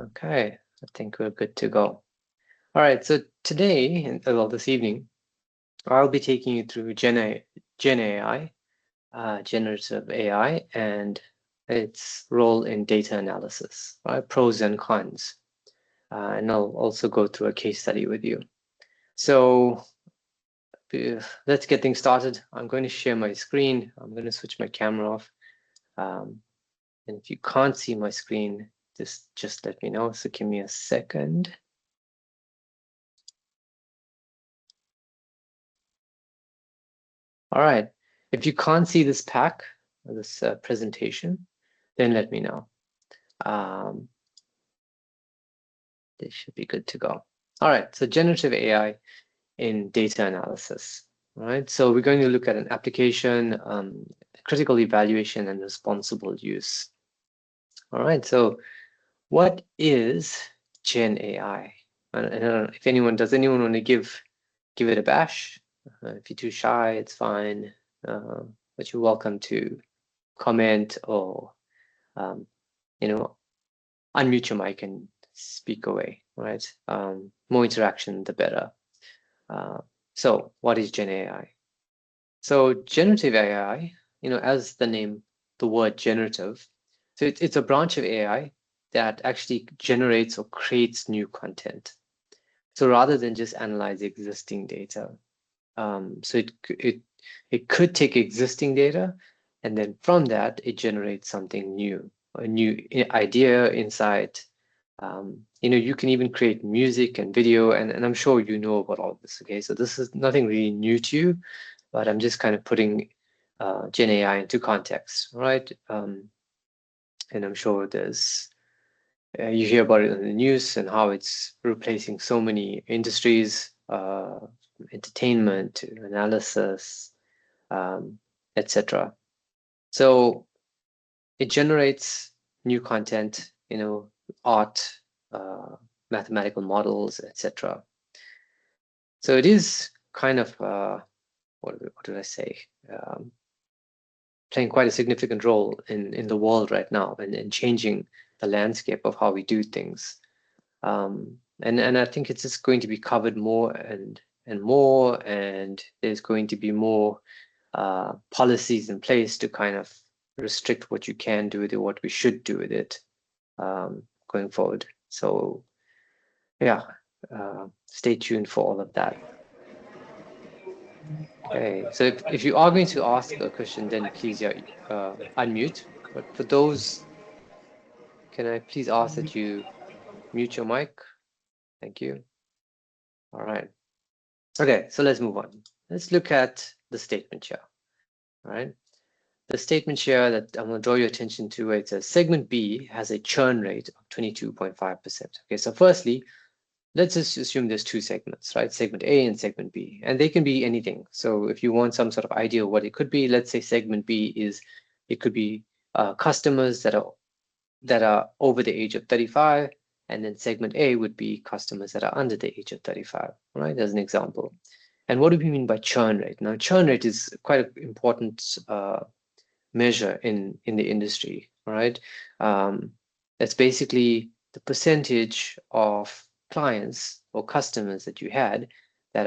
Okay, I think we're good to go. All right, so today, well, this evening, I'll be taking you through GenAI, generative AI, and its role in data analysis, right? Pros and cons. And I'll also go through a case study with you. So let's get things started. I'm going to share my screen. I'm going to switch my camera off. And if you can't see my screen, just let me know. So give me a second. All right. If you can't see this pack, this presentation, then let me know. This should be good to go. All right. So generative AI in data analysis. All right. So we're going to look at an application, critical evaluation, and responsible use. All right. So what is GenAI? I don't know if anyone, does anyone want to give it a bash? If you're too shy, it's fine. But you're welcome to comment or, unmute your mic and speak away, right? More interaction, the better. So what is GenAI? So generative AI, as the word generative, so it's a branch of AI that actually generates or creates new content. So rather than just analyze existing data, so it could take existing data, and then from that it generates something new, a new idea, insight. You can even create music and video, and I'm sure you know about all of this. Okay, so this is nothing really new to you, but I'm just kind of putting GenAI into context, right? And I'm sure there's you hear about it in the news and how it's replacing so many industries, entertainment, analysis, etc. So it generates new content, art, mathematical models, etc. So it is kind of what did I say? Playing quite a significant role in the world right now, and changing the landscape of how we do things. And I think it's just going to be covered more and more, and there's going to be more policies in place to kind of restrict what you can do with it, what we should do with it going forward. So yeah, stay tuned for all of that. Okay, so if you are going to ask a question, then please unmute. But for those, can I please ask that you mute your mic? Thank you. All right. Okay, so let's move on. Let's look at the statement here. All right. The statement here that I'm going to draw your attention to, it says segment B has a churn rate of 22.5%. Okay, so firstly, let's just assume there's two segments, right? Segment A and segment B, and they can be anything. So if you want some sort of idea of what it could be, let's say segment B it could be customers that are over the age of 35, and then segment A would be customers that are under the age of 35, right? As an example. And what do we mean by churn rate? Now, churn rate is quite an important measure in the industry, right? It's basically the percentage of clients or customers that you had that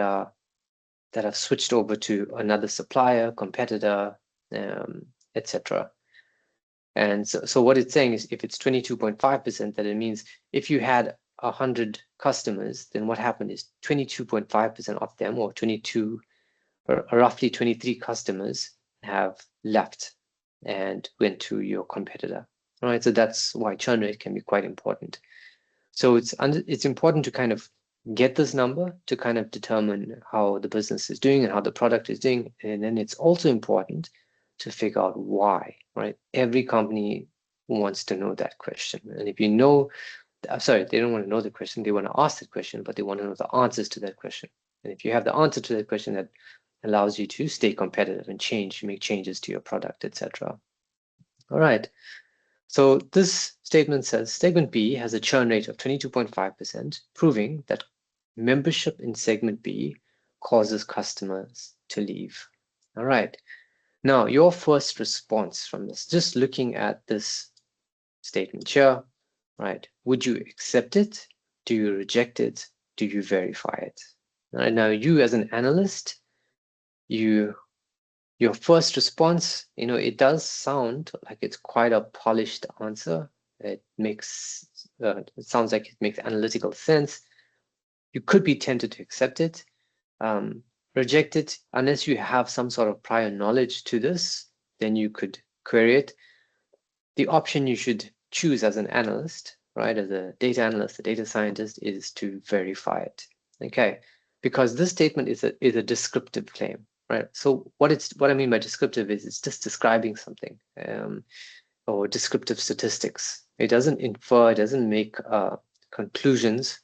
have switched over to another supplier, competitor, etc. And so what it's saying is, if it's 22.5%, that it means if you had 100 customers, then what happened is 22.5% of them, or roughly 23 customers, have left and went to your competitor. All right, so that's why churn rate can be quite important. So it's important to kind of get this number to kind of determine how the business is doing and how the product is doing. And then it's also important to figure out why, right? Every company wants to know that question. And if you know, sorry, they don't want to know the question, they want to ask the question, but they want to know the answers to that question. And if you have the answer to that question, that allows you to stay competitive and make changes to your product, etc. All right. So this statement says segment B has a churn rate of 22.5%, proving that membership in segment B causes customers to leave. All right. Now, your first response from this, just looking at this statement here, right? would you accept it? Do you reject it? Do you verify it? Right now, you as an analyst, your first response, it does sound like it's quite a polished answer. It sounds like it makes analytical sense. You could be tempted to accept it, reject it, unless you have some sort of prior knowledge to this, then you could query it. The option you should choose as an analyst, right, as a data analyst, a data scientist, is to verify it. Okay, because this statement is a descriptive claim, right? So what I mean by descriptive is it's just describing something, or descriptive statistics. It doesn't infer, it doesn't make conclusions.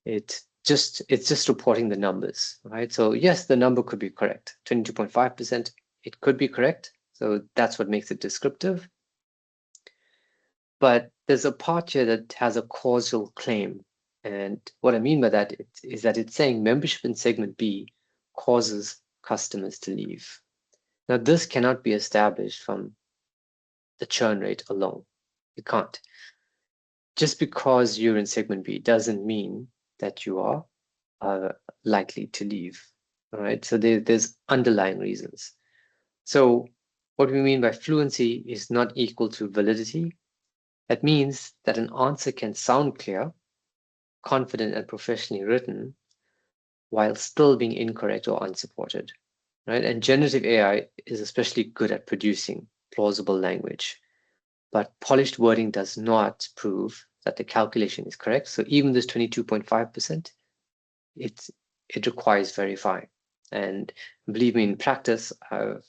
It's just reporting the numbers, right? So yes, the number could be correct, 22.5%. It could be correct. So that's what makes it descriptive. But there's a part here that has a causal claim. And what I mean by that is that it's saying membership in segment B causes customers to leave. Now, this cannot be established from the churn rate alone. You can't. Just because you're in segment B doesn't mean that you are likely to leave. All right. So there's underlying reasons. So what we mean by fluency is not equal to validity. That means that an answer can sound clear, confident, and professionally written while still being incorrect or unsupported, right? And generative AI is especially good at producing plausible language, but polished wording does not prove that the calculation is correct. So even this 22.5%, it requires verifying. And believe me, in practice, I've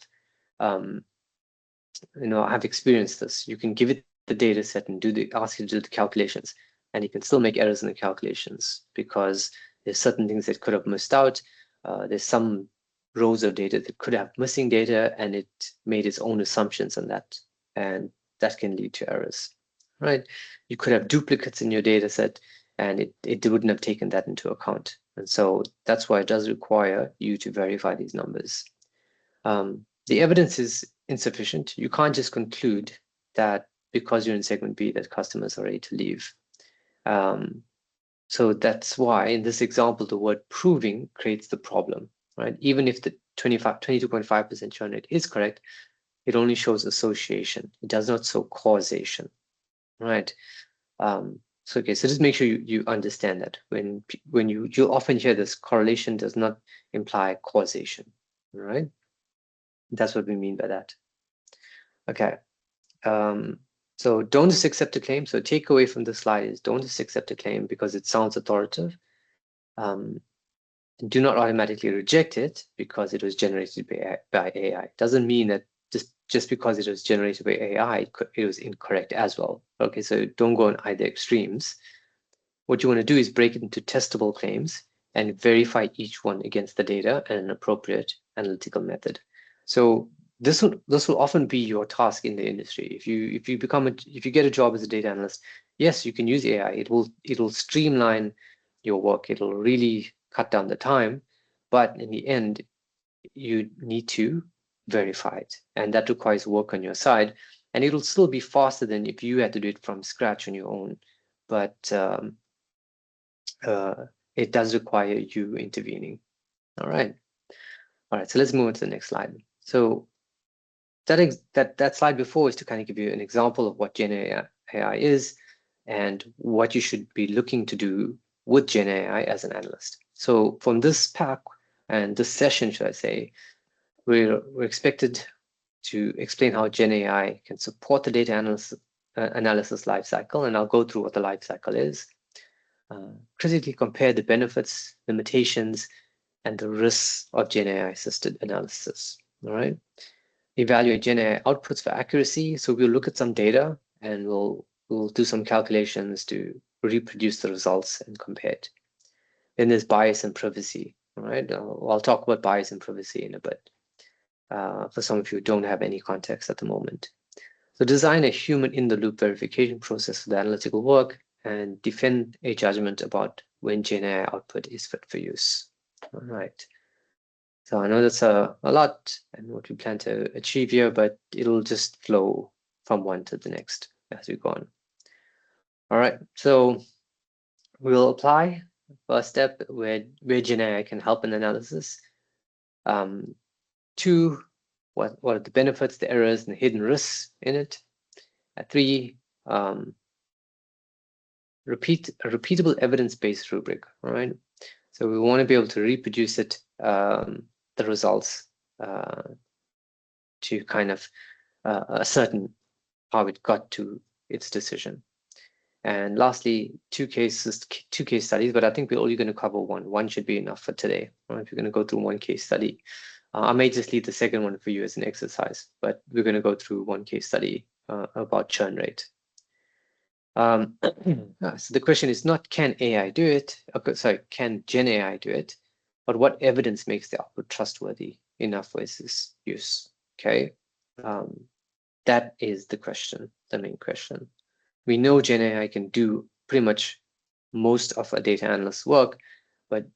experienced this. You can give it the data set and ask it to do the calculations, and you can still make errors in the calculations because there's certain things that could have missed out. There's some rows of data that could have missing data, and it made its own assumptions on that, and that can lead to errors, right? You could have duplicates in your data set, and it wouldn't have taken that into account. And so that's why it does require you to verify these numbers. The evidence is insufficient. You can't just conclude that because you're in segment B that customers are ready to leave. So that's why in this example, the word proving creates the problem, right? Even if the 22.5% churn rate is correct, it only shows association. It does not show causation, right? So just make sure you understand that when you'll often hear this, correlation does not imply causation, right? That's what we mean by that. Okay. So don't just accept a claim. So takeaway from the slide is don't just accept a claim because it sounds authoritative. Do not automatically reject it because it was generated by AI. Doesn't mean that just because it was generated by AI, it was incorrect as well. Okay, so don't go on either extremes. What you want to do is break it into testable claims and verify each one against the data and an appropriate analytical method. So this will often be your task in the industry. If you get a job as a data analyst, yes, you can use AI. It'll streamline your work. It'll really cut down the time, but in the end, you need to verify it, and that requires work on your side. And it'll still be faster than if you had to do it from scratch on your own. But it does require you intervening. All right. So let's move on to the next slide. So that slide before is to kind of give you an example of what GenAI is and what you should be looking to do with GenAI as an analyst. So from this pack and this session, should I say, we're expected to explain how GenAI can support the data analysis lifecycle, and I'll go through what the lifecycle is. Critically compare the benefits, limitations, and the risks of GenAI-assisted analysis. All right. Evaluate GenAI outputs for accuracy. So we'll look at some data and we'll do some calculations to reproduce the results and compare it. Then there's bias and privacy. All right. I'll talk about bias and privacy in a bit. For some of you who don't have any context at the moment. So design a human in the loop verification process for the analytical work and defend a judgment about when GenAI output is fit for use. All right. So I know that's a lot and what we plan to achieve here, but it'll just flow from one to the next as we go on. All right, so we'll apply first step where GenAI can help in analysis. 2, what are the benefits, the errors, and the hidden risks in it. 3, a repeatable evidence-based rubric. All right, so we want to be able to reproduce it, the results, to kind of ascertain how it got to its decision. And lastly, 2 case studies, but I think we're only going to cover one. One should be enough for today. Right? If you're going to go through one case study, I may just leave the second one for you as an exercise, but we're going to go through one case study about churn rate. So the question is not can AI do it? Okay, sorry, can GenAI do it? But what evidence makes the output trustworthy enough for its use? Okay, that is the question, the main question. We know GenAI can do pretty much most of a data analyst's work, but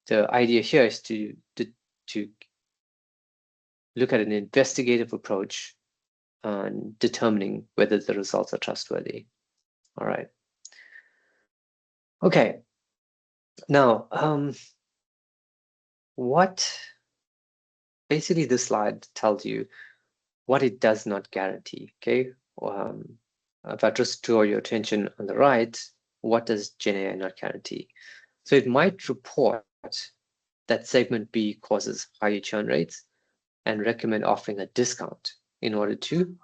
the idea here is to look at an investigative approach on determining whether the results are trustworthy. All right. Okay. Now, basically this slide tells you what it does not guarantee. Okay. If I just draw your attention on the right, what does GenAI not guarantee? So it might report that segment B causes higher churn rates and recommend offering a discount in order to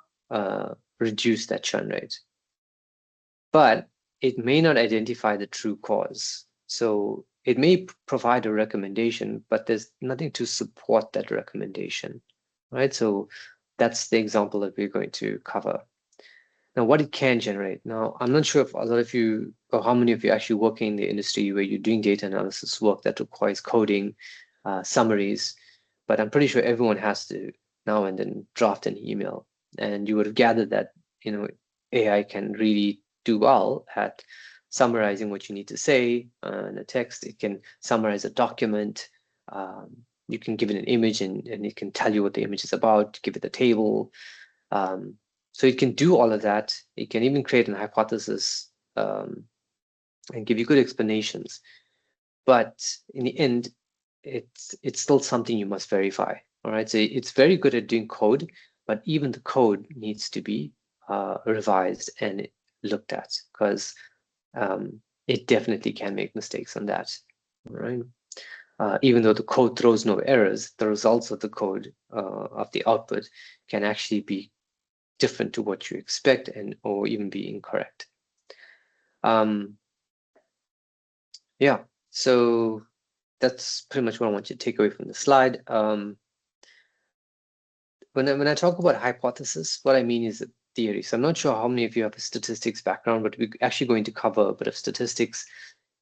reduce that churn rate. But it may not identify the true cause. So it may provide a recommendation, but there's nothing to support that recommendation, right? So that's the example that we're going to cover. Now, what it can generate. Now, I'm not sure if a lot of you, or how many of you actually working in the industry where you're doing data analysis work that requires coding, summaries, but I'm pretty sure everyone has to now and then draft an email. And you would have gathered that, AI can really do well at summarizing what you need to say in a text. It can summarize a document. You can give it an image and it can tell you what the image is about, give it a table. So it can do all of that. It can even create an hypothesis and give you good explanations. But in the end, it's still something you must verify. All right. So it's very good at doing code, but even the code needs to be revised and looked at because it definitely can make mistakes on that. All right. Even though the code throws no errors, the results of the code of the output can actually be different to what you expect or even be incorrect. Yeah, so that's pretty much what I want you to take away from the slide. When I talk about hypothesis, what I mean is a theory. So I'm not sure how many of you have a statistics background, but we're actually going to cover a bit of statistics,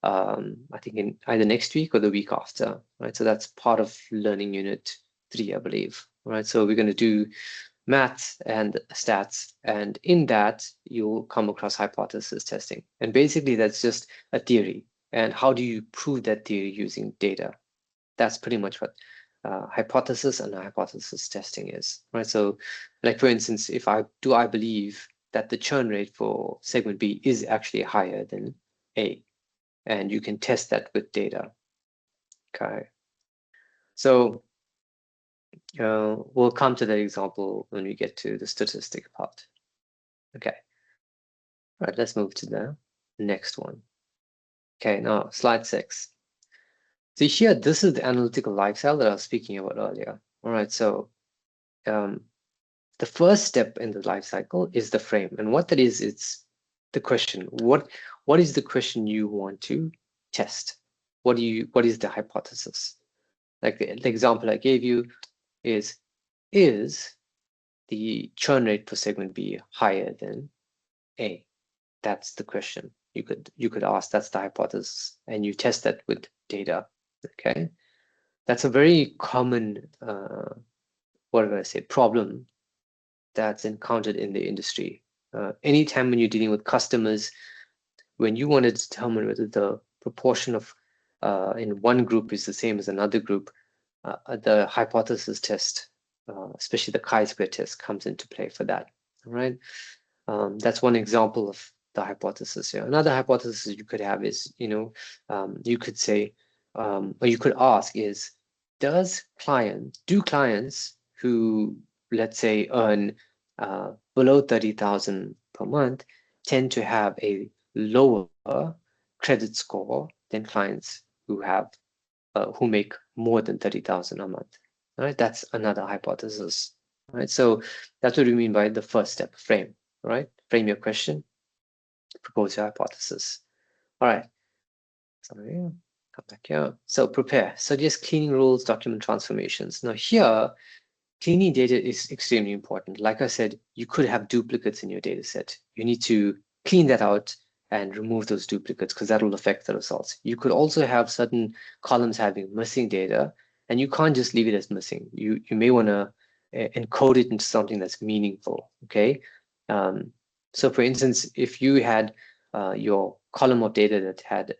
I think in either next week or the week after, right? So that's part of learning unit 3, I believe, right? So we're going to do maths and stats, and in that you'll come across hypothesis testing, and basically that's just a theory, and how do you prove that theory using data? That's pretty much what hypothesis and hypothesis testing is, right? So like for instance, if I believe that the churn rate for segment B is actually higher than A, and you can test that with data. Okay, so we'll come to that example when we get to the statistic part. Okay. All right, let's move to the next one. Okay, now slide 6. So here, this is the analytical lifestyle that I was speaking about earlier. All right, so the first step in the life cycle is the frame. And what that is, it's the question. What is the question you want to test? What is the hypothesis? Like the example I gave you is the churn rate for segment B higher than A? That's the question you could ask. That's the hypothesis, and you test that with data. Okay, that's a very common problem that's encountered in the industry. Anytime when you're dealing with customers, when you want to determine whether the proportion of in one group is the same as another group, the hypothesis test, especially the chi-square test, comes into play for that. All right, that's one example of the hypothesis here. Another hypothesis you could have is, you could say, or you could ask is, do clients who, let's say, earn below 30,000 per month tend to have a lower credit score than clients who have who make more than 30,000 a month? Right, that's another hypothesis. Right, so that's what we mean by the first step, frame. Right, frame your question, propose your hypothesis. All right, sorry, come back here. So prepare, suggest cleaning rules, document transformations. Now here, cleaning data is extremely important. Like I said, you could have duplicates in your data set. You need to clean that out and remove those duplicates because that will affect the results. You could also have certain columns having missing data, and you can't just leave it as missing. You may want to encode it into something that's meaningful, okay? So for instance, if you had your column of data that had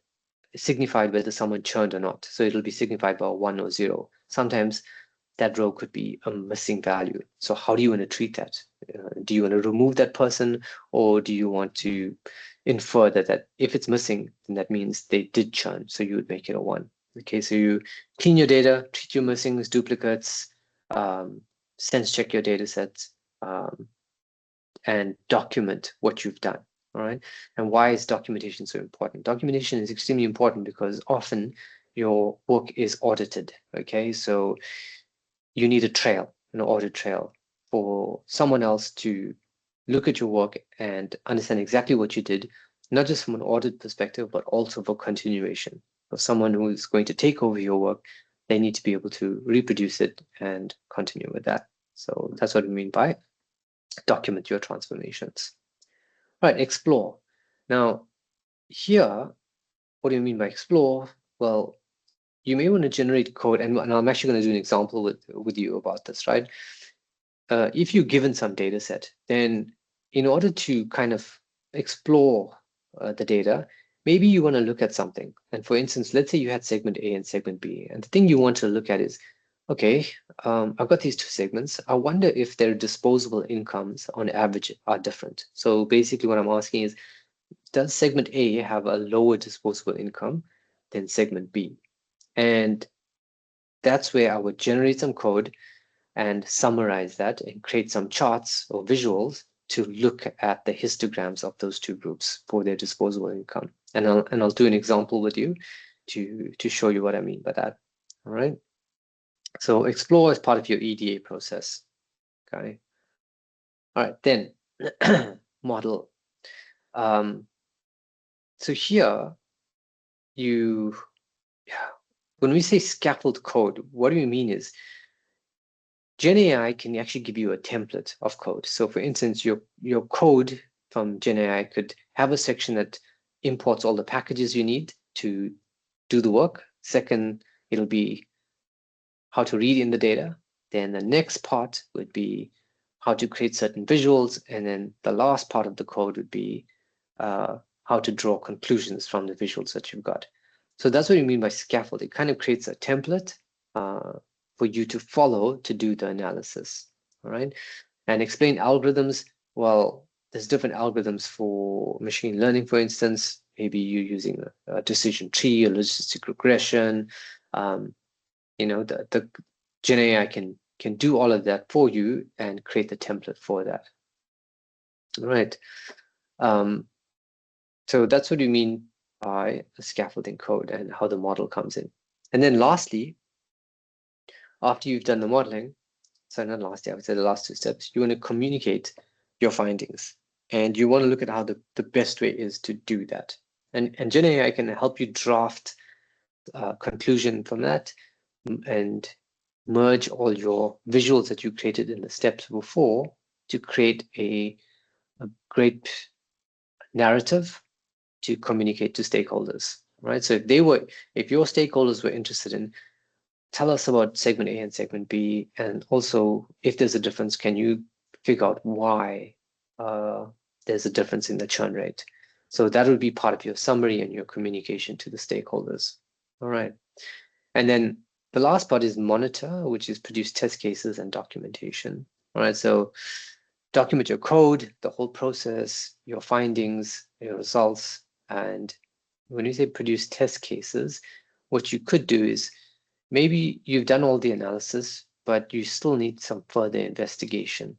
signified whether someone churned or not, so it'll be signified by 1 or 0. Sometimes that row could be a missing value. So how do you want to treat that? Do you want to remove that person, or do you want to infer that if it's missing, then that means they did churn, so you would make it a 1. Okay, so you clean your data, treat your missings, duplicates, sense check your data sets, and document what you've done. All right, and why is documentation so important? Documentation is extremely important because often your work is audited. Okay, so you need a trail, an audit trail, for someone else to look at your work and understand exactly what you did, not just from an audit perspective, but also for continuation. For someone who is going to take over your work, they need to be able to reproduce it and continue with that. So that's what we mean by document your transformations. All right, explore. Now, here, what do you mean by explore? Well, you may want to generate code, and I'm actually going to do an example with you about this, right? If you're given some data set, then in order to kind of explore the data, maybe you want to look at something. And for instance, let's say you had segment A and segment B, and the thing you want to look at is, okay, I've got these two segments. I wonder if their disposable incomes on average are different. So basically what I'm asking is, does segment A have a lower disposable income than segment B? And that's where I would generate some code and summarize that and create some charts or visuals to look at the histograms of those two groups for their disposable income. And I'll do an example with you to show you what I mean by that. All right. So explore is part of your EDA process. Okay. All right, then model. So here when we say scaffold code, what do we mean is GenAI can actually give you a template of code. So for instance, your code from GenAI could have a section that imports all the packages you need to do the work. Second, it'll be how to read in the data. Then the next part would be how to create certain visuals. And then the last part of the code would be how to draw conclusions from the visuals that you've got. So that's what you mean by scaffold. It kind of creates a template for you to follow to do the analysis, all right? And explain algorithms. Well, there's different algorithms for machine learning, for instance. Maybe you're using a decision tree or logistic regression. The GenAI can do all of that for you and create the template for that. All right. So that's what you mean by a scaffolding code and how the model comes in. And then lastly, after you've done the modeling, so not lastly, I would say the last two steps, you want to communicate your findings. And you want to look at how the best way is to do that. And GenAI can help you draft a conclusion from that and merge all your visuals that you created in the steps before to create a great narrative to communicate to stakeholders, right? So if your stakeholders were interested in, tell us about segment A and segment B, and also if there's a difference, can you figure out why there's a difference in the churn rate? So that would be part of your summary and your communication to the stakeholders. All right. And then the last part is monitor, which is produce test cases and documentation. All right. So document your code, the whole process, your findings, your results. And when you say produce test cases, what you could do is maybe you've done all the analysis, but you still need some further investigation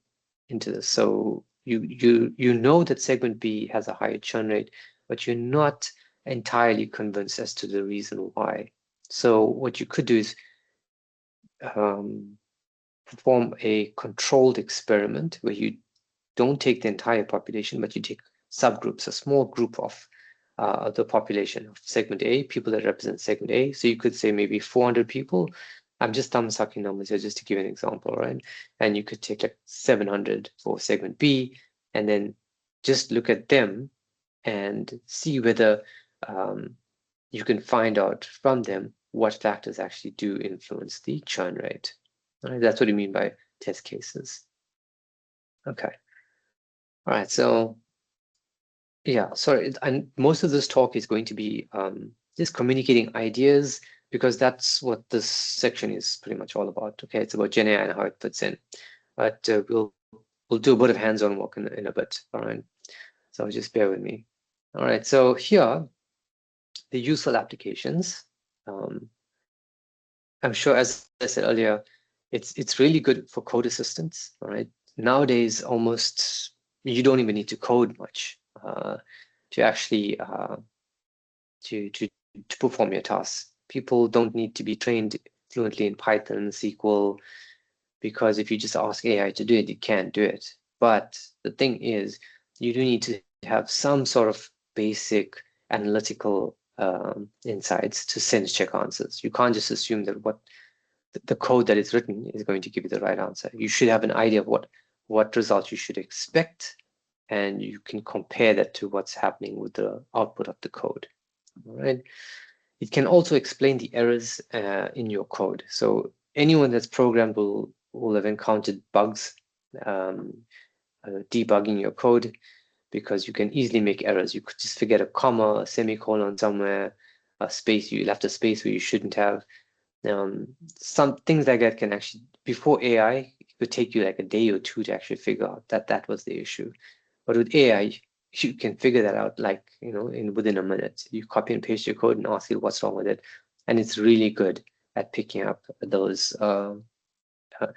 into this. So you know that segment B has a higher churn rate, but you're not entirely convinced as to the reason why. So what you could do is perform a controlled experiment where you don't take the entire population, but you take subgroups, a small group of the population of segment A, people that represent segment A. So you could say maybe 400 people. I'm just thumb-sucking numbers here just to give an example, right? And you could take like 700 for segment B, and then just look at them and see whether you can find out from them what factors actually do influence the churn rate. Right? That's what you mean by test cases. Okay. All right. So yeah, sorry. And most of this talk is going to be just communicating ideas, because that's what this section is pretty much all about. Okay, it's about GenAI and how it fits in. But we'll do a bit of hands-on work in a bit. All right. So just bear with me. All right. So here, the useful applications. I'm sure, as I said earlier, it's really good for code assistance. All right. Nowadays, almost you don't even need to code much to actually to perform your tasks. People don't need to be trained fluently in Python, SQL, because if you just ask AI to do it, it can do it. But the thing is, you do need to have some sort of basic analytical insights to sense check answers. You can't just assume that what the code that is written is going to give you the right answer. You should have an idea of what results you should expect, and you can compare that to what's happening with the output of the code. All right. It can also explain the errors in your code. So anyone that's programmed will have encountered bugs debugging your code, because you can easily make errors. You could just forget a comma, a semicolon somewhere, a space, you left a space where you shouldn't have. Some things like that can actually, before AI, it could take you like a day or two to actually figure out that was the issue. But with AI, you can figure that out like, within a minute. You copy and paste your code and ask it what's wrong with it. And it's really good at picking up those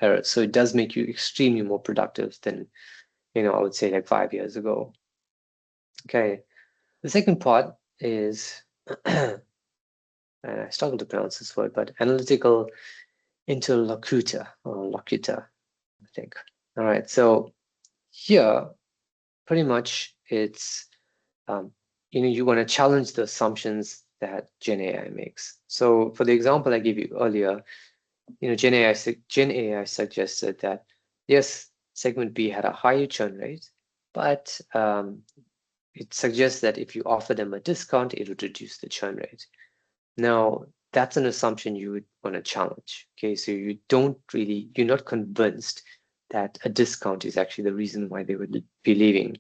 errors. So it does make you extremely more productive than, I would say like 5 years ago. Okay. The second part is, and I struggle to pronounce this word, but analytical interlocutor, or locutor, I think. All right. So here, pretty much it's, you want to challenge the assumptions that GenAI makes. So for the example I gave you earlier, GenAI suggested that, yes, segment B had a higher churn rate, but it suggests that if you offer them a discount, it would reduce the churn rate. Now, that's an assumption you would want to challenge. Okay, so you're not convinced that a discount is actually the reason why they would be leaving.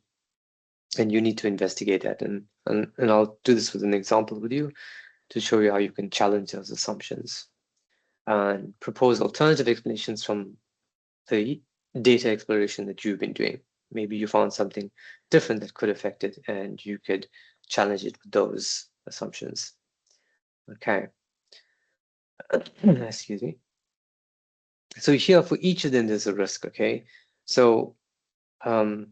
And you need to investigate that. And I'll do this with an example with you to show you how you can challenge those assumptions and propose alternative explanations from the data exploration that you've been doing. Maybe you found something different that could affect it, and you could challenge it with those assumptions. Okay. Excuse me. So here, for each of them, there's a risk. Okay. So for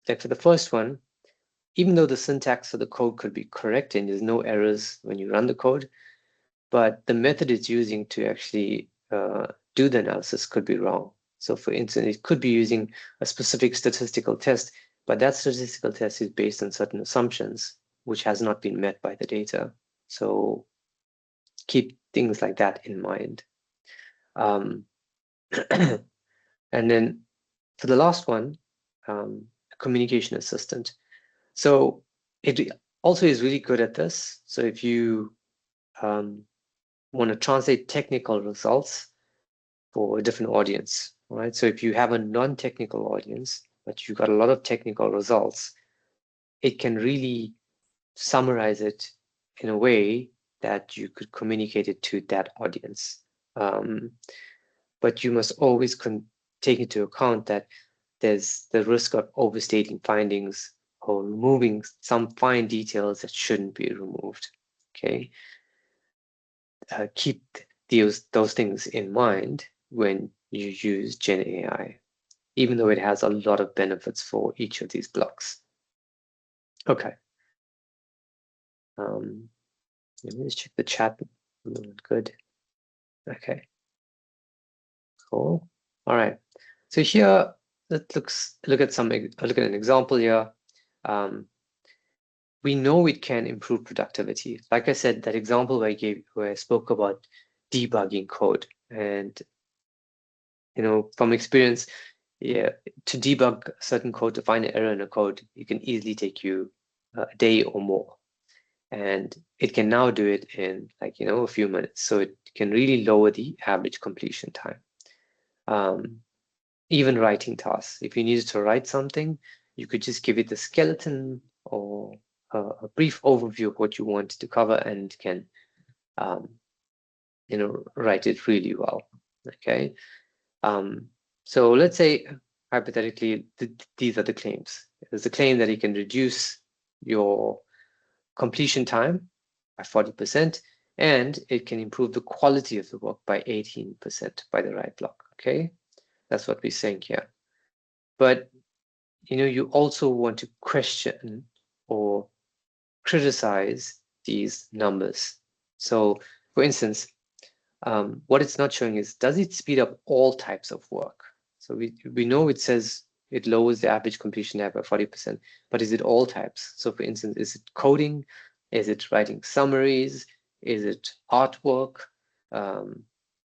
the first one, even though the syntax for the code could be correct and there's no errors when you run the code, but the method it's using to actually do the analysis could be wrong. So for instance, it could be using a specific statistical test, but that statistical test is based on certain assumptions, which has not been met by the data. So keep things like that in mind. And then for the last one, communication assistant. So it also is really good at this. So if you want to translate technical results for a different audience, right? So if you have a non-technical audience, but you got a lot of technical results, it can really summarize it in a way that you could communicate it to that audience. But you must always take into account that there's the risk of overstating findings or removing some fine details that shouldn't be removed. Okay, keep those things in mind when you use GenAI, even though it has a lot of benefits for each of these blocks. Okay. Let me just check the chat. Good. Okay. Cool. All right. So here, look at an example here. We know it can improve productivity. Like I said, that example where I spoke about debugging code, and from experience, yeah, to debug certain code, to find an error in a code, it can easily take you a day or more, and it can now do it in a few minutes. So it can really lower the average completion time. Even writing tasks, if you needed to write something, you could just give it the skeleton or a brief overview of what you want to cover, and can write it really well. Okay. So let's say hypothetically these are the claims. There's a claim that it can reduce your completion time by 40%, and it can improve the quality of the work by 18% by the right block. Okay, that's what we're saying here. But you also want to question or criticize these numbers. So for instance, what it's not showing is, does it speed up all types of work? So we know it says it lowers the average completion time by 40%, but is it all types? So for instance, is it coding? Is it writing summaries? Is it artwork?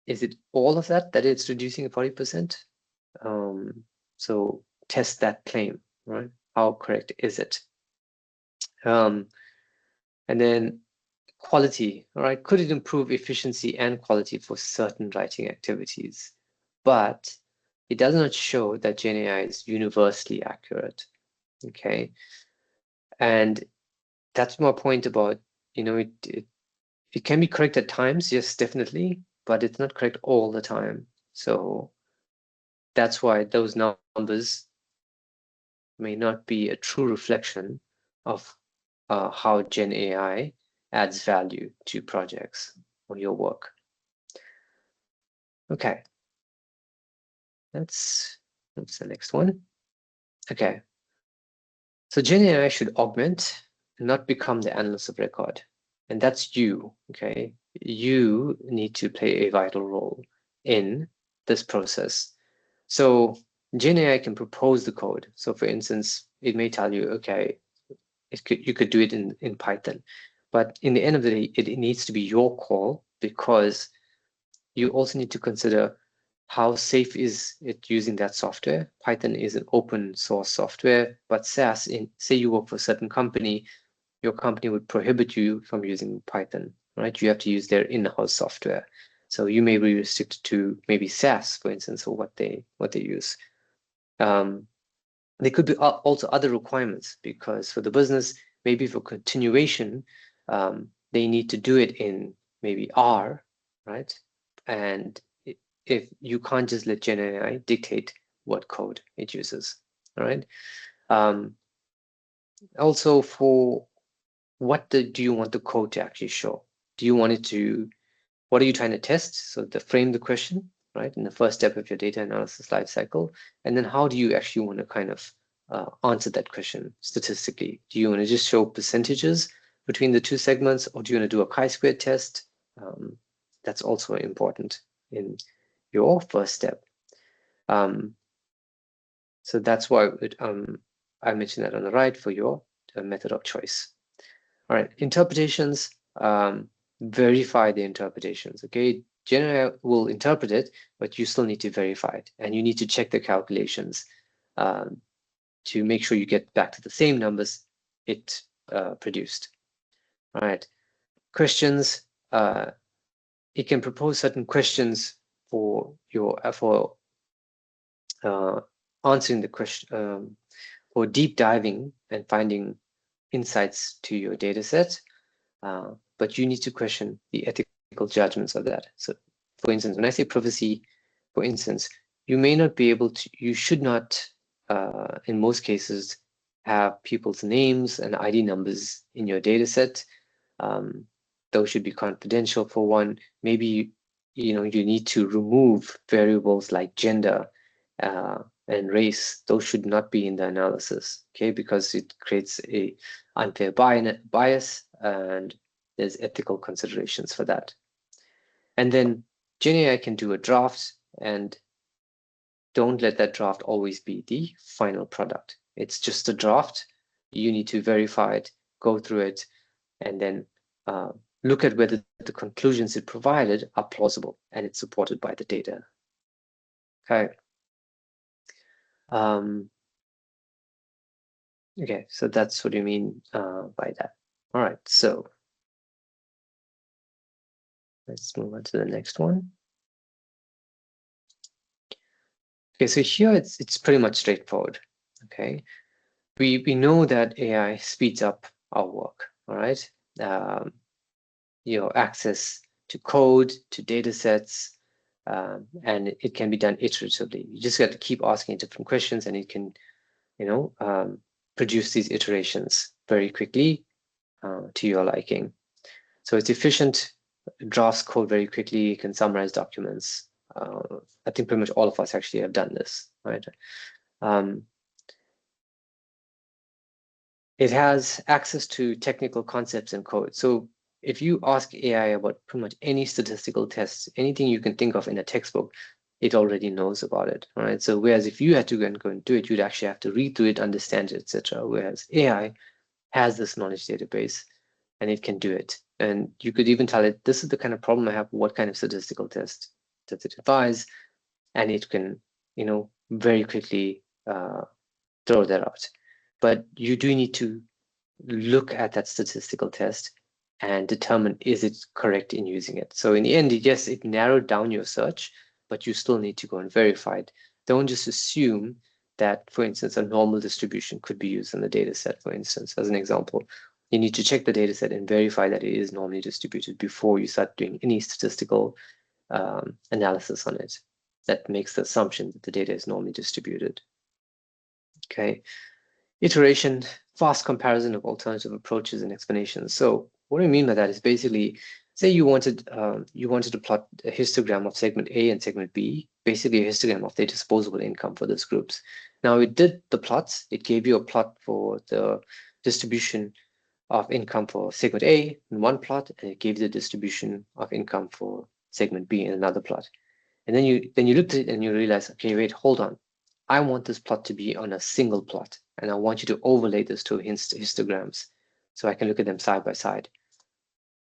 Is it all of that it's reducing at 40%? So test that claim, right? How correct is it? And then quality, all right? Could it improve efficiency and quality for certain writing activities? But it does not show that GenAI is universally accurate, okay? And that's my point about, it can be correct at times, yes, definitely, but it's not correct all the time. So that's why those numbers may not be a true reflection of how GenAI adds value to projects or your work. Okay, that's the next one. Okay, so GenAI should augment and not become the analyst of record. And that's you, okay? You need to play a vital role in this process. So GenAI can propose the code. So for instance, it may tell you, okay, you could do it in Python. But in the end of the day, it needs to be your call, because you also need to consider how safe is it using that software. Python is an open source software, but SAS, say you work for a certain company, your company would prohibit you from using Python, right? You have to use their in-house software. So you may be restricted to maybe SAS, for instance, or what they use. There could be also other requirements, because for the business, maybe for continuation, they need to do it in maybe R, right? And if you can't just let GenAI dictate what code it uses, all right? Also, for what do you want the code to actually show? Do you want it to, what are you trying to test? So to frame the question, right, in the first step of your data analysis lifecycle. And then how do you actually want to kind of answer that question statistically? Do you want to just show percentages between the two segments, or do you want to do a chi-square test? That's also important in your first step. So that's why I mentioned that on the right for your method of choice. All right, interpretations, verify the interpretations, okay? GenAI will interpret it, but you still need to verify it, and you need to check the calculations to make sure you get back to the same numbers it produced. All right, questions, it can propose certain questions for your answering the question, or deep diving and finding insights to your data set, but you need to question the ethical judgments of that. So for instance, when I say privacy, for instance, you may not be able to, you should not, in most cases, have people's names and ID numbers in your data set. Those should be confidential for one. Maybe you need to remove variables like gender and race. Those should not be in the analysis, okay, because it creates a unfair bias, and there's ethical considerations for that. And then GenAI can do a draft, and don't let that draft always be the final product. It's just a draft. You need to verify it, go through it, and then look at whether the conclusions it provided are plausible and it's supported by the data. Okay. Okay, so that's what you mean by that. All right, so let's move on to the next one. Okay, so here it's pretty much straightforward. Okay, we know that AI speeds up our work. All right, access to code, to data sets, and it can be done iteratively. You just got to keep asking different questions, and it can, produce these iterations very quickly to your liking. So it's efficient, drafts code very quickly, can summarize documents. I think pretty much all of us actually have done this, right? It has access to technical concepts and code. So if you ask AI about pretty much any statistical tests, anything you can think of in a textbook, it already knows about it, right? So whereas if you had to go and do it, you'd actually have to read through it, understand it, etc. Whereas AI has this knowledge database, and it can do it. And you could even tell it, this is the kind of problem I have, what kind of statistical test does it advise? And it can, very quickly throw that out. But you do need to look at that statistical test and determine, is it correct in using it? So in the end, yes, it narrowed down your search, but you still need to go and verify it. Don't just assume that, for instance, a normal distribution could be used in the data set, for instance, as an example. You need to check the data set and verify that it is normally distributed before you start doing any statistical analysis on it. That makes the assumption that the data is normally distributed. Okay. Iteration, fast comparison of alternative approaches and explanations. So what I mean by that is basically, say you wanted to plot a histogram of segment A and segment B, basically a histogram of their disposable income for those groups. Now it did the plots. It gave you a plot for the distribution of income for segment A in one plot, and it gave you the distribution of income for segment B in another plot. And then you looked at it and you realize, okay, wait, hold on. I want this plot to be on a single plot, and I want you to overlay this to histograms so I can look at them side by side.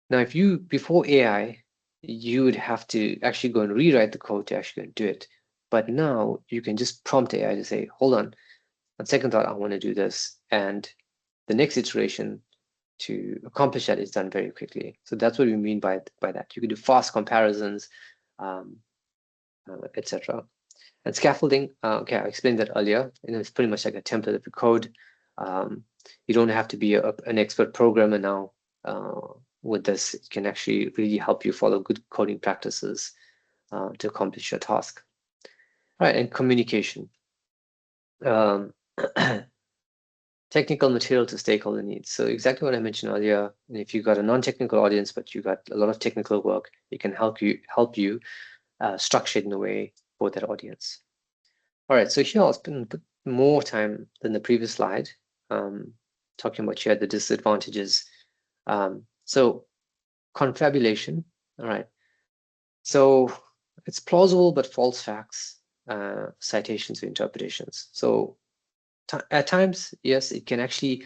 Now, if you, before AI, you would have to actually go and rewrite the code to actually go and do it. But now you can just prompt AI to say, hold on second thought, I want to do this. And the next iteration to accomplish that is done very quickly. So that's what we mean by that. You can do fast comparisons, etc. And scaffolding, okay, I explained that earlier. It's pretty much like a template of the code. You don't have to be an expert programmer now. With this, it can actually really help you follow good coding practices to accomplish your task. All right, and communication. Technical material to stakeholder needs. So exactly what I mentioned earlier. If you've got a non-technical audience, but you've got a lot of technical work, it can help you structure it in a way for that audience. All right, so here I'll spend a bit more time than the previous slide, talking about here the disadvantages. So confabulation, all right. So it's plausible but false facts, citations or interpretations. So at times, yes, it can actually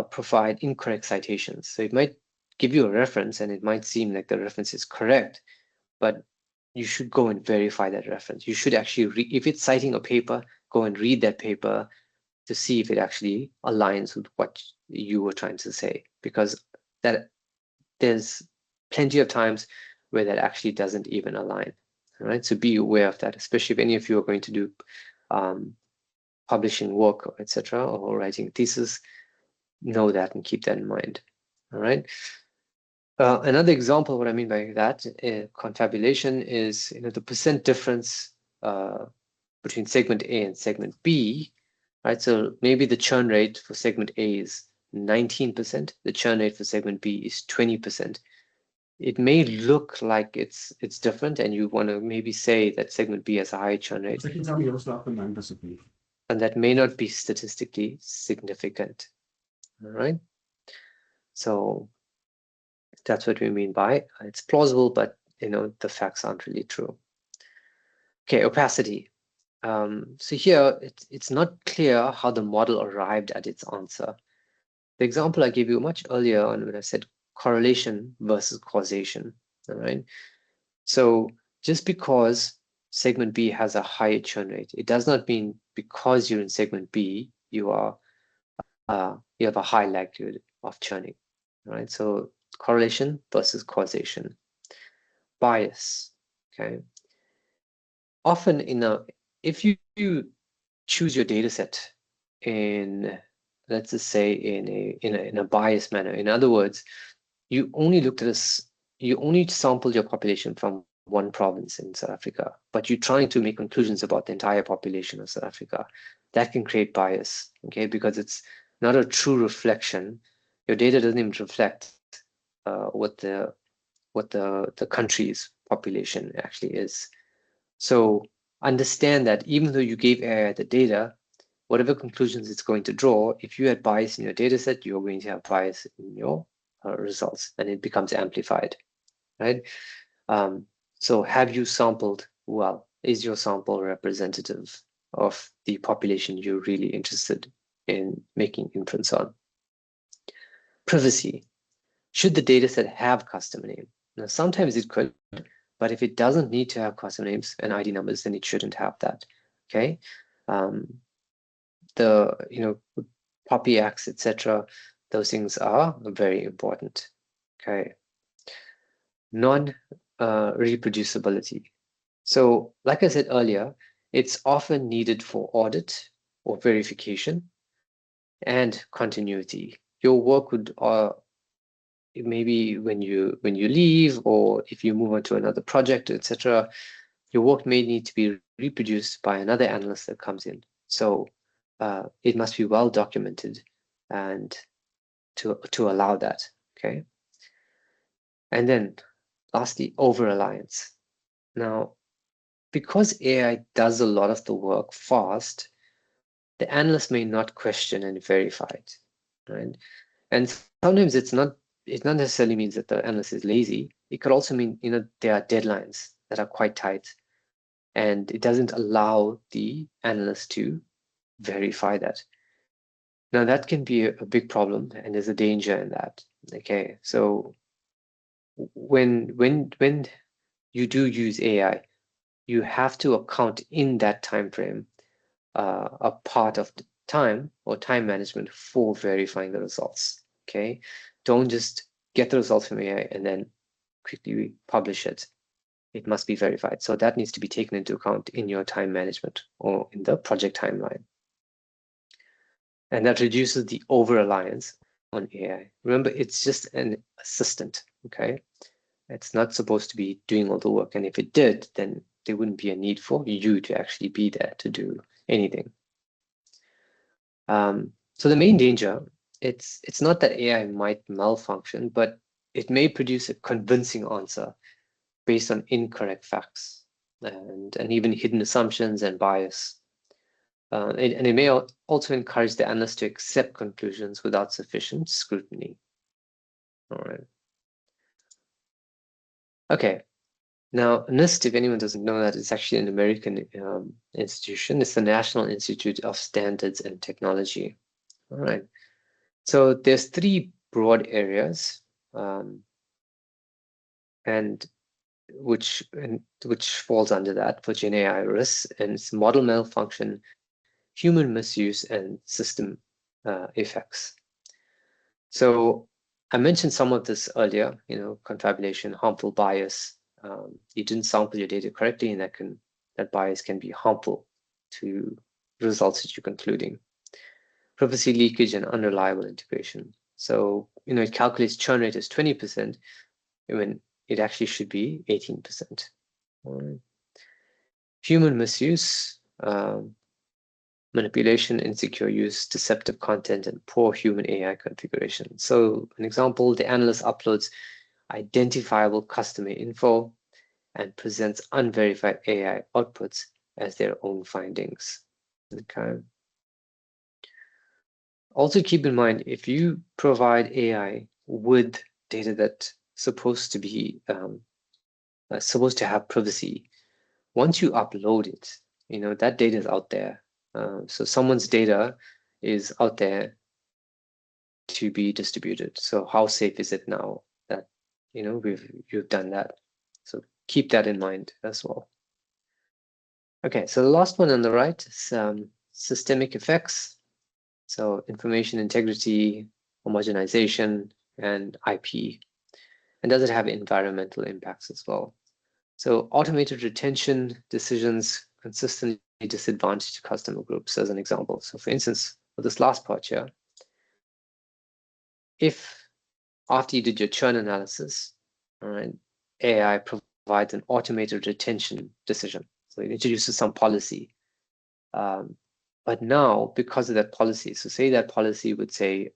provide incorrect citations. So it might give you a reference and it might seem like the reference is correct, but you should go and verify that reference. You should actually, if it's citing a paper, go and read that paper to see if it actually aligns with what you were trying to say, because that there's plenty of times where that actually doesn't even align. All right, so be aware of that, especially if any of you are going to do publishing work, etc., or writing thesis. Know that and keep that in mind. All right. Another example, what I mean by that confabulation is, the percent difference between segment A and segment B, right? So maybe the churn rate for segment A is 19%, the churn rate for segment B is 20%. It may look like it's different, and you want to maybe say that segment B has a higher churn rate, and that may not be statistically significant. All right. So that's what we mean by it's plausible, but the facts aren't really true. Okay, opacity. So here it's not clear how the model arrived at its answer. The example I gave you much earlier on when I said correlation versus causation. All right. So just because segment B has a higher churn rate, it does not mean because you're in segment B, you have a high likelihood of churning. All right. So correlation versus causation. Bias. Okay. Often if you choose your data set in, let's just say in a biased manner. In other words, you only looked at you only sampled your population from one province in South Africa, but you're trying to make conclusions about the entire population of South Africa. That can create bias, okay, because it's not a true reflection. Your data doesn't even reflect what the country's population actually is. So understand that even though you gave AI the data, whatever conclusions it's going to draw, if you had bias in your data set, you're going to have bias in your results, and it becomes amplified, right? So have you sampled well? Is your sample representative of the population you're really interested in making inference on? Privacy. Should the data set have customer name? Now, sometimes it could, but if it doesn't need to have customer names and ID numbers, then it shouldn't have that, okay? The POPI acts, etc., those things are very important, okay? Non-reproducibility. So like I said earlier, it's often needed for audit or verification and continuity. Your work would maybe when you leave, or if you move on to another project, etc., your work may need to be reproduced by another analyst that comes in. So it must be well documented and to allow that, okay? And then lastly, over-reliance. Now, because AI does a lot of the work fast, the analyst may not question and verify it, right? And sometimes it not necessarily means that the analyst is lazy. It could also mean, there are deadlines that are quite tight, and it doesn't allow the analyst to verify that. Now that can be a big problem, and there's a danger in that. Okay, so when you do use AI, you have to account in that time frame a part of the time or time management for verifying the results. Okay, don't just get the results from AI and then quickly publish it. It must be verified. So that needs to be taken into account in your time management or in the project timeline. And that reduces the over-reliance on AI. Remember, it's just an assistant, okay? It's not supposed to be doing all the work. And if it did, then there wouldn't be a need for you to actually be there to do anything. So the main danger, it's not that AI might malfunction, but it may produce a convincing answer based on incorrect facts and even hidden assumptions and bias. And it may also encourage the analyst to accept conclusions without sufficient scrutiny. All right. Okay. Now, NIST, if anyone doesn't know that, it's actually an American institution. It's the National Institute of Standards and Technology. All right. So there's 3 broad areas, and which falls under that for GenAI risks, and it's model malfunction, human misuse, and system effects. So I mentioned some of this earlier, confabulation, harmful bias. You didn't sample your data correctly, and that bias can be harmful to results that you're concluding. Privacy leakage and unreliable integration. So, it calculates churn rate as 20% when it actually should be 18%. All right. Human misuse. manipulation, insecure use, deceptive content, and poor human AI configuration. So an example, the analyst uploads identifiable customer info and presents unverified AI outputs as their own findings. Okay. Also keep in mind, if you provide AI with data that's supposed to be supposed to have privacy, once you upload it, that data is out there. So someone's data is out there to be distributed. So how safe is it now that you've done that? So keep that in mind as well. Okay, so the last one on the right is systemic effects. So information integrity, homogenization, and IP. And does it have environmental impacts as well? So automated retention decisions consistently disadvantage customer groups as an example. So for instance, for this last part here, if after you did your churn analysis, all right, AI provides an automated retention decision. So it introduces some policy. But now, because of that policy, so say that policy would say,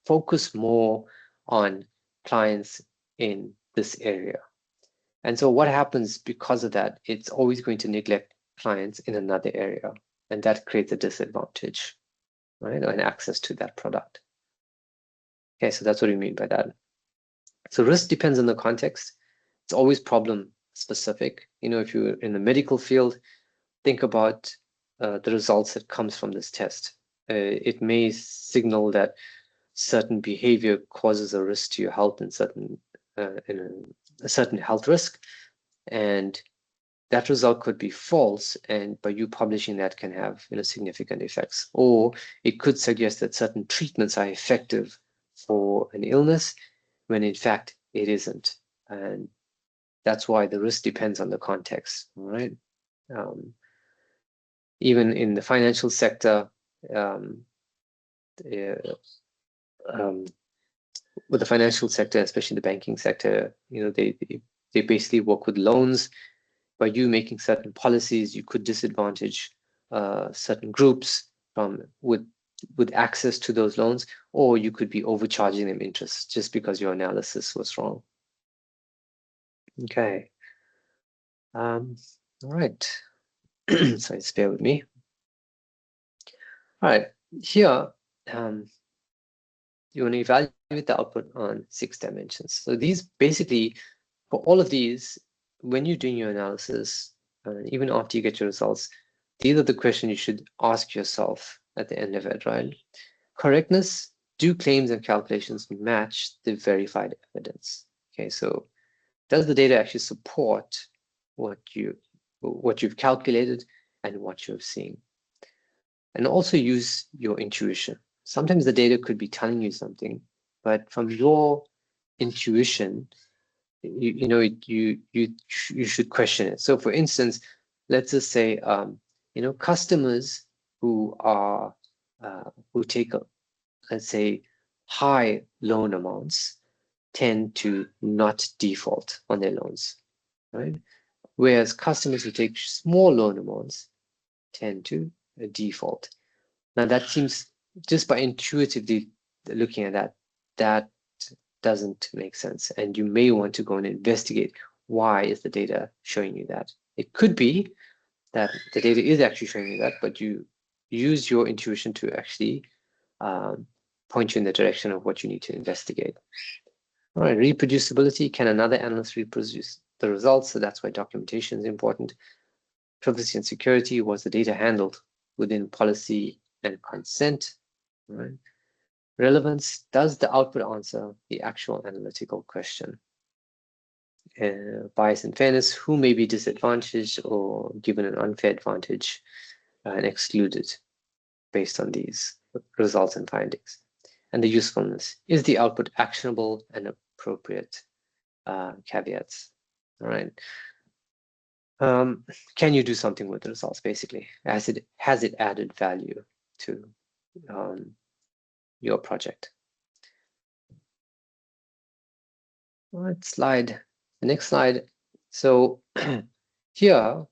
focus more on clients in this area. And so what happens because of that, it's always going to neglect clients in another area. And that creates a disadvantage, right? And access to that product. Okay, so that's what we mean by that. So risk depends on the context. It's always problem specific. If you're in the medical field, think about the results that comes from this test. It may signal that certain behavior causes a risk to your health and a certain health risk, and that result could be false, and by you publishing that can have significant effects. Or it could suggest that certain treatments are effective for an illness when in fact it isn't. And that's why the risk depends on the context, right? Even in the financial sector, with the financial sector, especially the banking sector, they basically work with loans. By you making certain policies, you could disadvantage certain groups with access to those loans, or you could be overcharging them interest just because your analysis was wrong. Okay. All right. Sorry, just bear with me. All right, here you want to evaluate the output on 6 dimensions. So these basically, for all of these, when you're doing your analysis, even after you get your results, these are the questions you should ask yourself at the end of it, right? Correctness, do claims and calculations match the verified evidence? Okay, so does the data actually support what you've calculated and what you're seeing? And also use your intuition. Sometimes the data could be telling you something, but from your intuition, you should question it. So for instance, let's just say, customers who take, let's say, high loan amounts tend to not default on their loans, right? Whereas customers who take small loan amounts tend to default. Now that seems, just by intuitively looking at that doesn't make sense. And you may want to go and investigate, why is the data showing you that? It could be that the data is actually showing you that, but you use your intuition to actually point you in the direction of what you need to investigate. All right, reproducibility. Can another analyst reproduce the results? So that's why documentation is important. Privacy and security. Was the data handled within policy and consent? Right. Relevance. Does the output answer the actual analytical question? Bias and fairness. Who may be disadvantaged or given an unfair advantage and excluded based on these results and findings? And the usefulness. Is the output actionable and appropriate? Caveats. All right. Can you do something with the results, basically? Has it added value to your project? All right, the next slide. So here,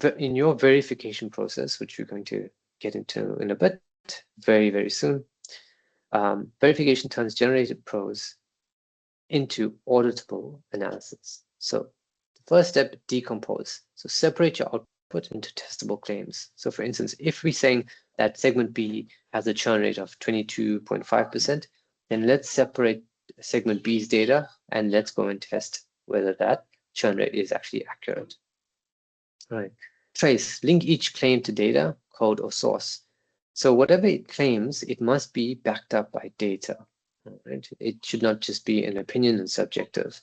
in your verification process, which we're going to get into in a bit, very, very soon, verification turns generated prose into auditable analysis. So the first step, decompose. So separate your output into testable claims. So for instance, if we're saying that segment B has a churn rate of 22.5%, then let's separate segment B's data and let's go and test whether that churn rate is actually accurate. Right. Trace, link each claim to data, code, or source. So whatever it claims, it must be backed up by data. Right? It should not just be an opinion and subjective.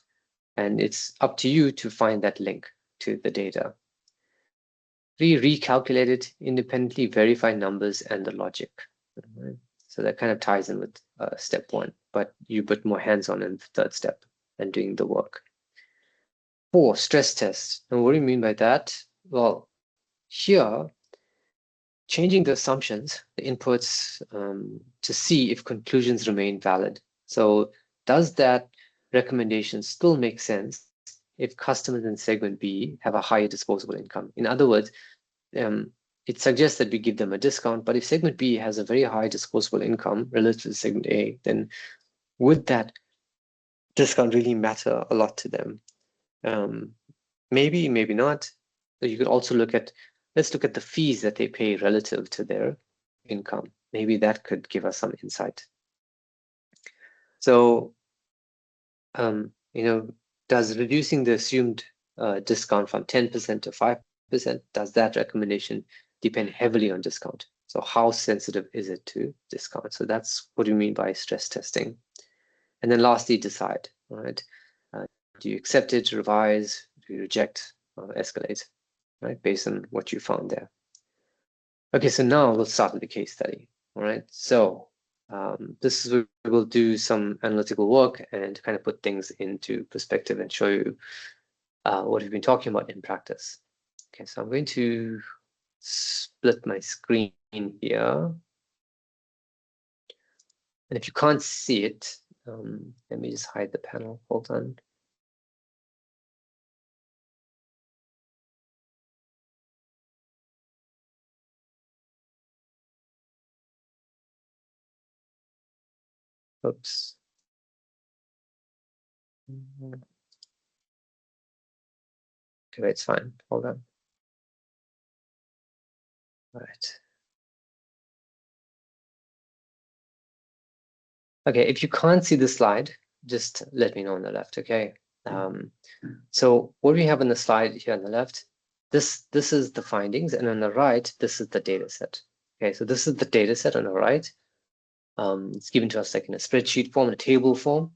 And it's up to you to find that link to the data. Recalculate it independently, verify numbers and the logic. Right? So that kind of ties in with step 1, but you put more hands-on in the third step and doing the work. 4, stress tests. Now, what do you mean by that? Well, here, changing the assumptions, the inputs, to see if conclusions remain valid. So does that recommendation still make sense if customers in segment B have a higher disposable income? In other words, it suggests that we give them a discount, but if segment B has a very high disposable income relative to segment A, then would that discount really matter a lot to them? Maybe, maybe not. So you could also let's look at the fees that they pay relative to their income. Maybe that could give us some insight. So, does reducing the assumed discount from 10% to 5%, does that recommendation depend heavily on discount? So how sensitive is it to discount? So that's what we mean by stress testing. And then lastly, decide, right? Do you accept it, revise, do you reject, or escalate, right? Based on what you found there. Okay, so now we'll start with the case study, all right? So this is where we'll do some analytical work and kind of put things into perspective and show you what we've been talking about in practice. Okay, so I'm going to split my screen here. And if you can't see it, let me just hide the panel. Hold on. Oops. Okay, it's fine. Hold on. All right. Okay, if you can't see the slide, just let me know on the left, okay? So what we have on the slide here on the left, this is the findings, and on the right, this is the data set. Okay, so this is the data set on the right. It's given to us like in a spreadsheet form, a table form.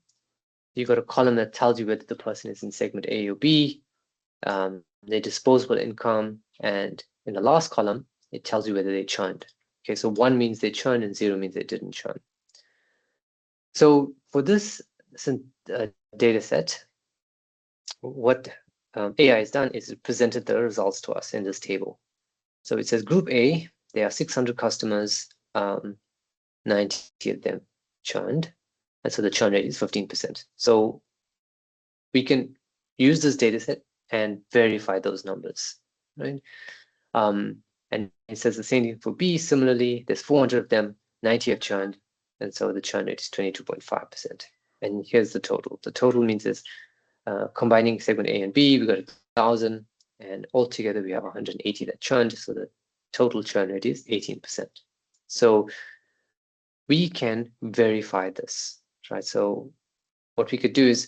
You've got a column that tells you whether the person is in segment A or B, their disposable income, and in the last column, it tells you whether they churned. Okay, so 1 means they churned and 0 means they didn't churn. So for this data set, what AI has done is it presented the results to us in this table. So it says group A, there are 600 customers, 90 of them churned, and so the churn rate is 15%. So we can use this data set and verify those numbers, right? And it says the same thing for B. Similarly, there's 400 of them, 90 have churned, and so the churn rate is 22.5%. And here's the total. The total means is combining segment A and B, we got 1,000, and altogether we have 180 that churned, so the total churn rate is 18%. So we can verify this, right? So what we could do is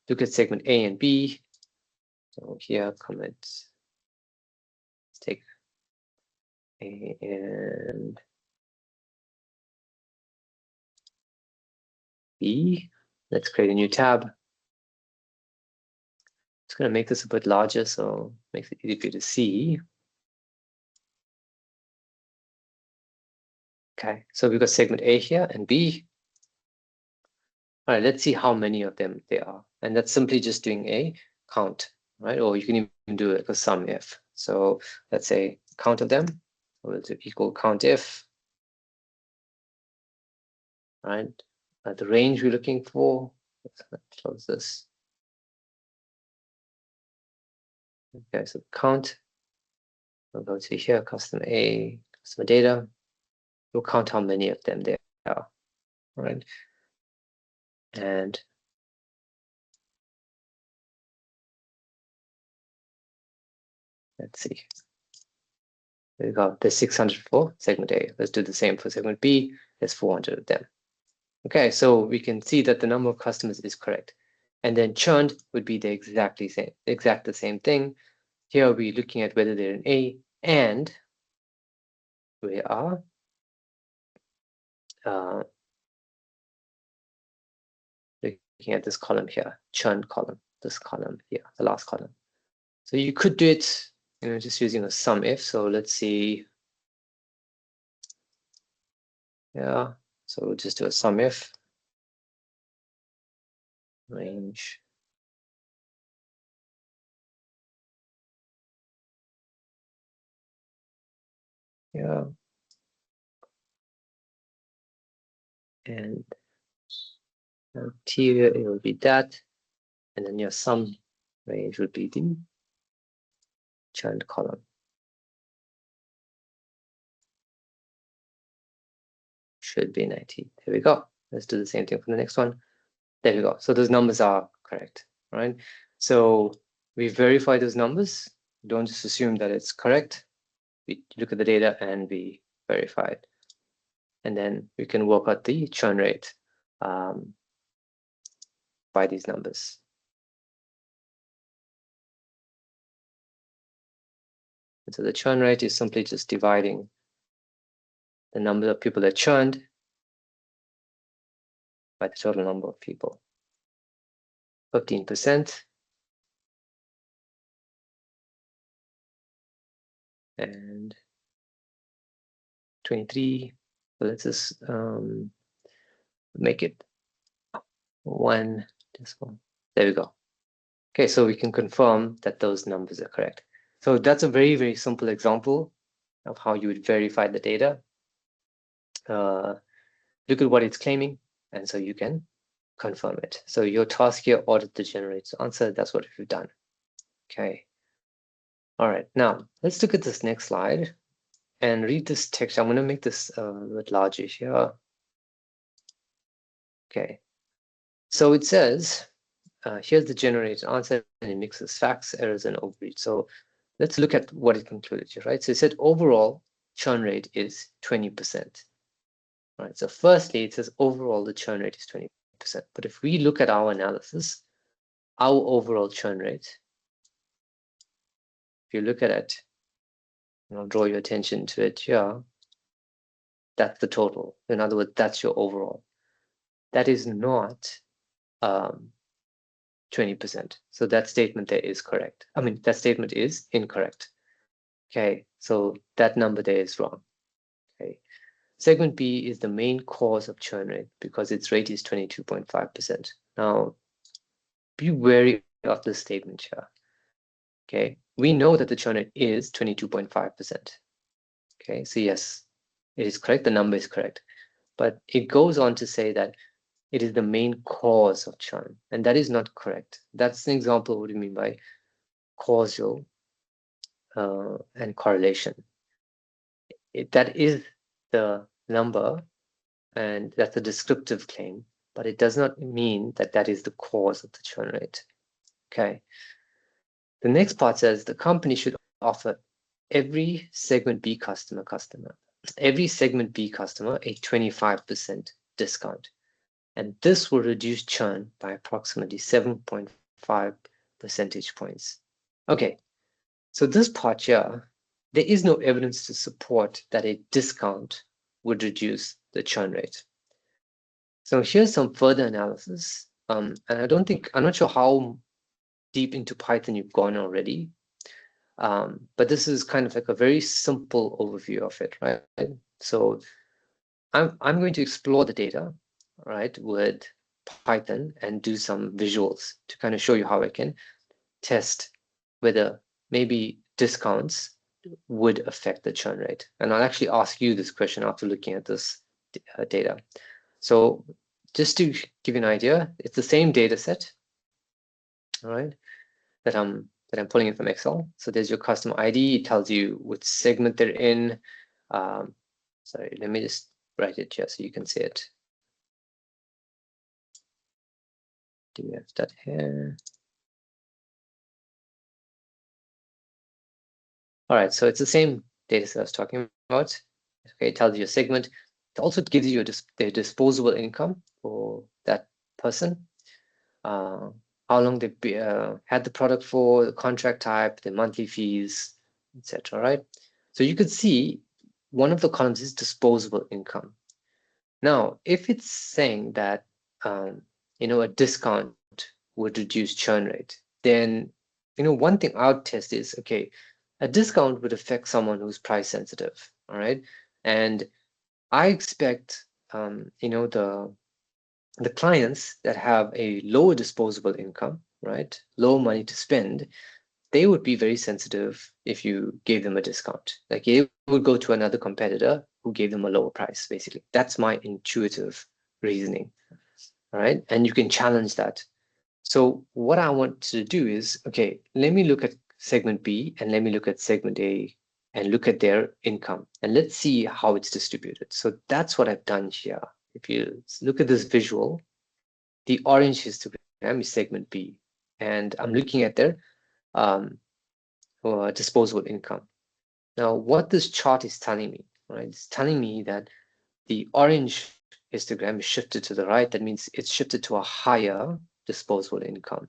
look at segment A and B. So here, comment, let's take A and B. Let's create a new tab. It's going to make this a bit larger, so it makes it easier for you to see. Okay, so we've got segment A here and B. All right, let's see how many of them there are. And that's simply just doing a count, right? Or you can even do it with sum if. So let's say count of them will equal count if, right? The range we're looking for, let's close this. Okay, so count We'll go to here, customer A, customer data. We'll count how many of them there are, right? And let's see. There we go. There's 600 for segment A. Let's do the same for segment B. There's 400 of them. Okay, so we can see that the number of customers is correct. And then churned would be the exact the same thing. Here we're looking at whether they're in A, and we are looking at this column here, churned column, this column here, the last column. So you could do it, just using a sum if. So let's see. Yeah, so we'll just do a sum if range. Yeah. And here it will be that, and then your sum range would be the churned column. Should be 90. There we go. Let's do the same thing for the next one. There we go. So those numbers are correct, right? So we verify those numbers. Don't just assume that it's correct. We look at the data and we verify it. And then we can work out the churn rate by these numbers. And so the churn rate is simply just dividing the number of people that churned by the total number of people. 15%. And 23. So let's just make it one decimal. There we go. Okay, so we can confirm that those numbers are correct. So that's a very, very simple example of how you would verify the data. Look at what it's claiming, and so you can confirm it. So your task here, audit the generated answer. That's what we've done. Okay. All right, now let's look at this next slide and read this text. I'm going to make this a bit larger here. Okay. So it says, here's the generated answer, and it mixes facts, errors, and overreach. So let's look at what it concluded here, right? So it said overall churn rate is 20%. Right. So firstly, it says overall the churn rate is 20%. But if we look at our analysis, our overall churn rate, if you look at it, and I'll draw your attention to it here, that's the total. In other words, that's your overall. That is not 20%. So that statement there is correct. I mean, that statement is incorrect. Okay, so that number there is wrong. Okay, segment B is the main cause of churn rate because its rate is 22.5%. Now, be wary of this statement here. Okay, we know that the churn rate is 22.5%. Okay, so yes, it is correct. The number is correct, but it goes on to say that it is the main cause of churn, and that is not correct. That's an example of what we mean by causal and correlation. That is the number, and that's a descriptive claim, but it does not mean that that is the cause of the churn rate. Okay. The next part says the company should offer every segment B customer a 25% discount. And this will reduce churn by approximately 7.5 percentage points. Okay, so this part here, there is no evidence to support that a discount would reduce the churn rate. So here's some further analysis. And I'm not sure how deep into Python you've gone already, but this is kind of like a very simple overview of it, right? So I'm going to explore the data, right, with Python and do some visuals to kind of show you how I can test whether maybe discounts would affect the churn rate. And I'll actually ask you this question after looking at this data. So just to give you an idea, it's the same data set, all right, that I'm that I'm pulling in from Excel. So there's your customer ID. It tells you which segment they're in. Sorry, let me just write it here so you can see it. Do we have that here? All right, so it's the same data set I was talking about. Okay, it tells you a segment. It also gives you their disposable income for that person. How long they had the product for, the contract type, the monthly fees, etc. Right? So you could see one of the columns is disposable income. Now, if it's saying that a discount would reduce churn rate, then one thing I would test is, okay, a discount would affect someone who's price sensitive, all right? And I expect the clients that have a lower disposable income, right, low money to spend, they would be very sensitive if you gave them a discount. Like, they would go to another competitor who gave them a lower price, basically. That's my intuitive reasoning, all right? And you can challenge that. So what I want to do is, okay, let me look at segment B and let me look at segment A and look at their income. And let's see how it's distributed. So that's what I've done here. If you look at this visual, the orange histogram is segment B. And I'm looking at their disposable income. Now, what this chart is telling me, right? It's telling me that the orange histogram is shifted to the right. That means it's shifted to a higher disposable income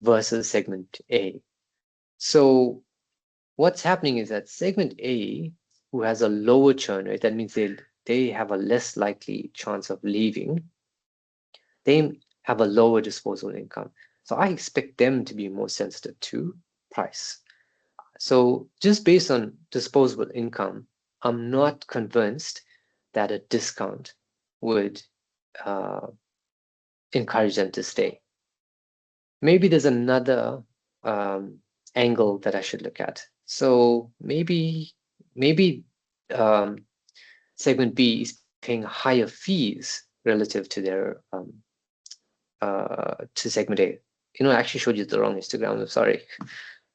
versus segment A. So what's happening is that segment A, who has a lower churn rate, that means they have a less likely chance of leaving, they have a lower disposable income. So I expect them to be more sensitive to price. So just based on disposable income, I'm not convinced that a discount would encourage them to stay. Maybe there's another angle that I should look at. So maybe segment B is paying higher fees relative to their to segment A. I actually showed you the wrong histogram. I'm sorry.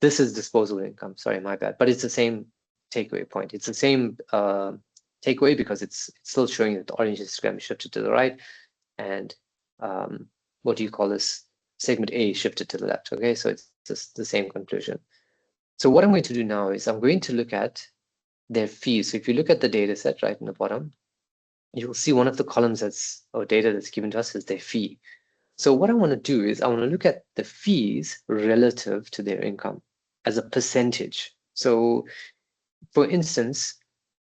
This is disposable income. Sorry, my bad. But it's the same takeaway point. It's the same takeaway because it's still showing that the orange histogram is shifted to the right, and what do you call this? Segment A shifted to the left. Okay, so it's just the same conclusion. So what I'm going to do now is I'm going to look at their fees. So if you look at the data set right in the bottom, you'll see one of the columns or data that's given to us is their fee. So what I want to do is I want to look at the fees relative to their income as a percentage. So for instance,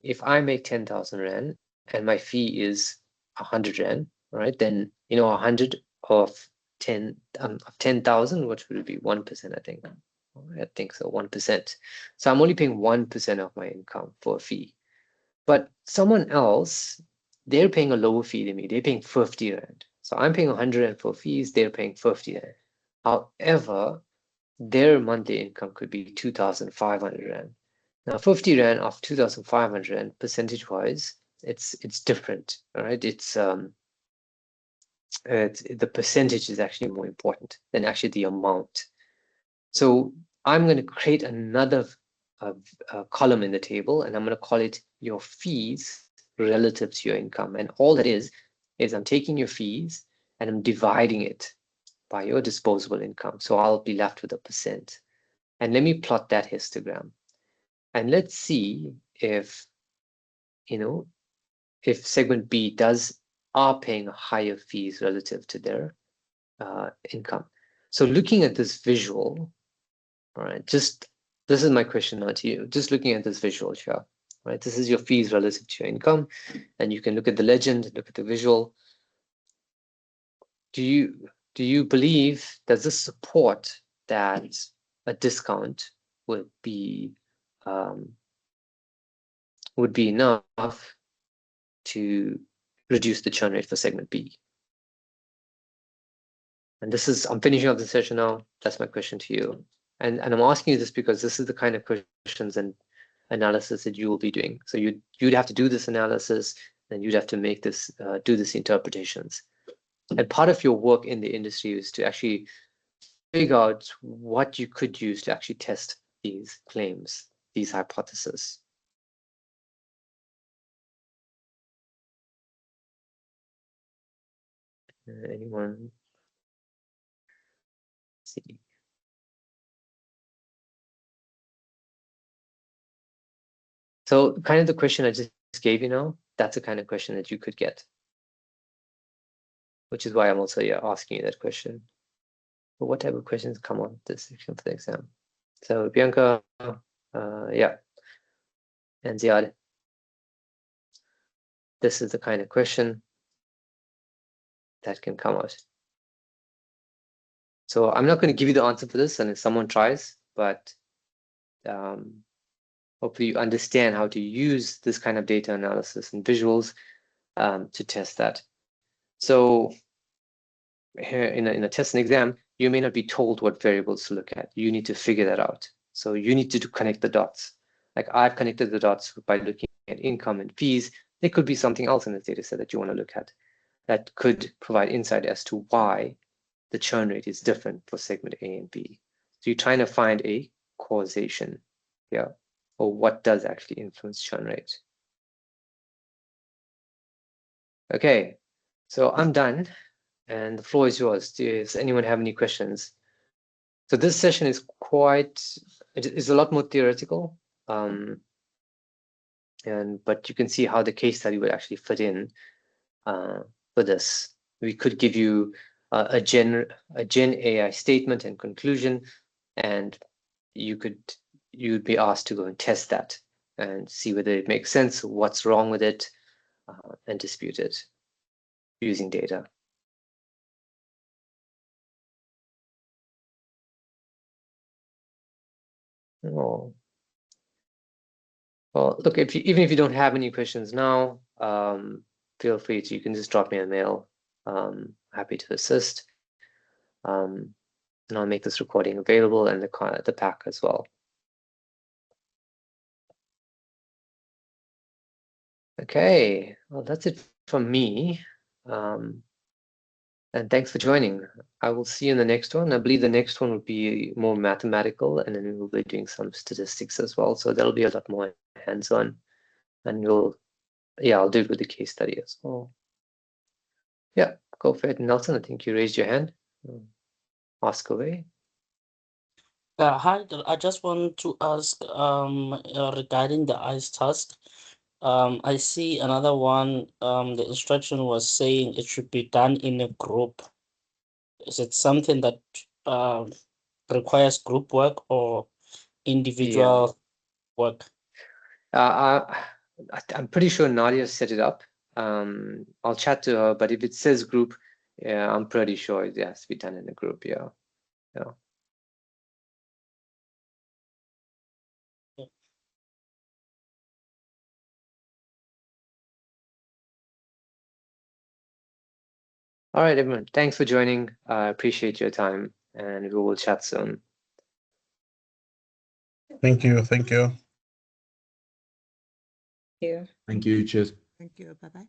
if I make 10,000 Rand and my fee is 100 Rand, right, then 100 of 10,000, what would it be? 1%, I think. I think so, 1%. So I'm only paying 1% of my income for a fee. But someone else, they're paying a lower fee than me. They're paying 50 Rand. So I'm paying 100 Rand for fees, they're paying 50 Rand. However, their monthly income could be 2,500 Rand. Now, 50 Rand of 2,500 Rand, percentage-wise, it's different, all right? The percentage is actually more important than actually the amount. So I'm going to create another column in the table, and I'm going to call it your fees relative to your income. And all that is I'm taking your fees and I'm dividing it by your disposable income. So I'll be left with a percent. And let me plot that histogram. And let's see if segment B are paying higher fees relative to their income. So looking at this visual, all right, this is my question now to you. Just looking at this visual here, right? This is your fees relative to your income, and you can look at the legend, look at the visual. Do you believe, does this support that a discount would be enough to reduce the churn rate for segment B? And I'm finishing up the session now. That's my question to you. And I'm asking you this because this is the kind of questions and analysis that you will be doing. So you'd have to do this analysis, and you'd have to make this, do this interpretations. And part of your work in the industry is to actually figure out what you could use to actually test these claims, these hypotheses. Anyone? Let's see. So kind of the question I just gave you now, that's the kind of question that you could get, which is why I'm also asking you that question. But what type of questions come on this section for the exam? So Bianca, yeah, and Ziad, this is the kind of question that can come out. So I'm not going to give you the answer for this, and if someone tries, but hopefully you understand how to use this kind of data analysis and visuals to test that. So here in a test and exam, you may not be told what variables to look at. You need to figure that out. So you need to connect the dots. Like I've connected the dots by looking at income and fees. There could be something else in this data set that you want to look at that could provide insight as to why the churn rate is different for segment A and B. So you're trying to find a causation here, or what does actually influence churn rate. Okay, so I'm done, and the floor is yours. Does anyone have any questions? So this session is it's a lot more theoretical, but you can see how the case study would actually fit in for this. We could give you a GenAI statement and conclusion, and you'd be asked to go and test that and see whether it makes sense, what's wrong with it, and dispute it using data. Oh. Well, look, even if you don't have any questions now, feel free to, you can just drop me a mail. Happy to assist. And I'll make this recording available and the pack as well. Okay, well, that's it from me. And thanks for joining. I will see you in the next one. I believe the next one will be more mathematical, and then we'll be doing some statistics as well. So that'll be a lot more hands-on, and I'll do it with the case study as well. Yeah, go for it, Nelson. I think you raised your hand. Ask away. Hi, I just want to ask regarding the ICE task. I see another one. The instruction was saying it should be done in a group. Is it something that requires group work or individual work? I'm pretty sure Nadia set it up. I'll chat to her, but if it says group, yeah, I'm pretty sure it has to be done in a group. Yeah. All right, everyone. Thanks for joining. I appreciate your time, and we will chat soon. Thank you. Thank you. Thank you. Thank you. Cheers. Thank you. Bye-bye.